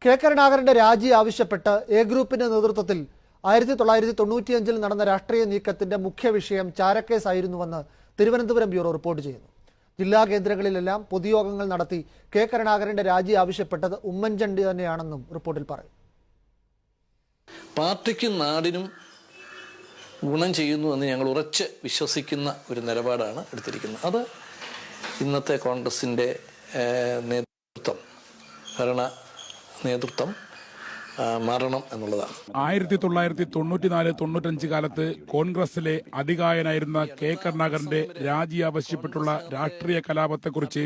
K കരുണാകരന്റെ രാജി ആവശ്യപ്പെട്ട് A ഗ്രൂപ്പിന്റെ നേതൃത്വത്തിൽ 1995 നടന്ന രാഷ്ട്രീയ നീക്കത്തിന്റെ മുഖ്യ വിഷയം ചാരക്കേസായിരുന്നുവെന്ന് തിരുവനന്തപുരം ബ്യൂറോ റിപ്പോർട്ട് ചെയ്യുന്നു. ജില്ലാ കേന്ദ്രങ്ങളിലെല്ലാം പൊതുയോഗങ്ങൾ നടത്തി കെ കരുണാകരന്റെ രാജി ആവശ്യപ്പെട്ടത് ഉമ്മൻചാണ്ടി തന്നെയാണെന്നും റിപ്പോർട്ടിൽ പറയും. പാർട്ടിക്കും നാടിനും ഗുണം ചെയ്യുന്നുവെന്ന് ഞങ്ങൾ ഉറച്ച് വിശ്വസിക്കുന്ന ഒരു നിലപാടാണ് എടുത്തിരിക്കുന്നത്. അത് ഇന്നത്തെ കോൺഗ്രസിൻ്റെ ഭരണ നേതൃത്വം മാറണം എന്നുള്ളതാണ്. 1994-95 കാലത്ത് കോൺഗ്രസിലെ അധികായനായിരുന്ന കെ കരുണാകരന്റെ രാജി ആവശ്യപ്പെട്ടുള്ള രാഷ്ട്രീയ കലാപത്തെക്കുറിച്ച്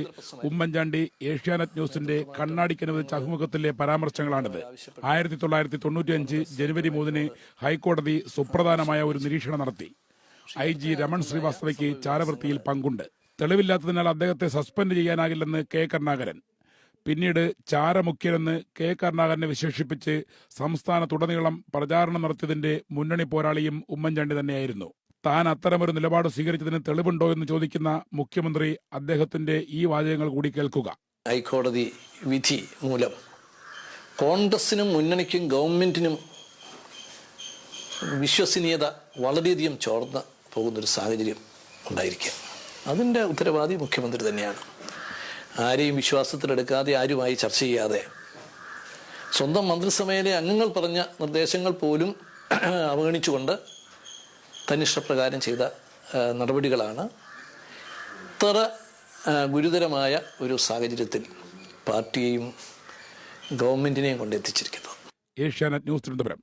ഉമ്മൻചാണ്ടി ഏഷ്യാനെറ്റ് ന്യൂസിന്റെ കണ്ണാടിക്കനുവദിച്ച അഭിമുഖത്തിലെ പരാമർശങ്ങളാണിത്. 1995 ജനുവരി 3 ഹൈക്കോടതി സുപ്രധാനമായ ഒരു നിരീക്ഷണം നടത്തി. IG രമൺ ശ്രീവാസ്തവയ്ക്ക് ചാരവൃത്തിയിൽ പങ്കുണ്ട്. തെളിവില്ലാത്തതിനാൽ അദ്ദേഹത്തെ സസ്പെൻഡ് ചെയ്യാനാകില്ലെന്ന് കെ കരുണാകരൻ. പിന്നീട് ചാരമുഖ്യനെന്ന് കെ കരുണാകരനെ വിശേഷിപ്പിച്ച് സംസ്ഥാനത്തുടനീളം പ്രചാരണം നടത്തിയതിന്റെ മുന്നണി പോരാളിയും ഉമ്മൻചാണ്ടി തന്നെയായിരുന്നു. താൻ അത്തരമൊരു നിലപാട് സ്വീകരിച്ചതിന് തെളിവുണ്ടോ എന്ന് ചോദിക്കുന്ന മുഖ്യമന്ത്രി അദ്ദേഹത്തിന്റെ ഈ വാചകങ്ങൾ കൂടി കേൾക്കുക. ഹൈക്കോടതി വിധി മൂലം കോൺഗ്രസിനും മുന്നണിക്കും ഗവൺമെന്റിനും വിശ്വസനീയത വളരെയധികം ചോർന്ന് പോകുന്നൊരു സാഹചര്യം ഉണ്ടായിരിക്കുക. അതിൻ്റെ ഉത്തരവാദി മുഖ്യമന്ത്രി തന്നെയാണ്. ആരെയും വിശ്വാസത്തിലെടുക്കാതെ, ആരുമായി ചർച്ച ചെയ്യാതെ, സ്വന്തം മന്ത്രിസഭയിലെ അംഗങ്ങൾ പറഞ്ഞ നിർദ്ദേശങ്ങൾ പോലും അവഗണിച്ചുകൊണ്ട് തന്നിഷ്ടപ്രകാരം ചെയ്ത നടപടികളാണ് ഇത്ര ഗുരുതരമായ ഒരു സാഹചര്യത്തിൽ പാർട്ടിയെയും ഗവൺമെന്റിനെയും കൊണ്ടെത്തിച്ചിരിക്കുന്നത്. ഏഷ്യാനെറ്റ് ന്യൂസ് തിരുവനന്തപുരം.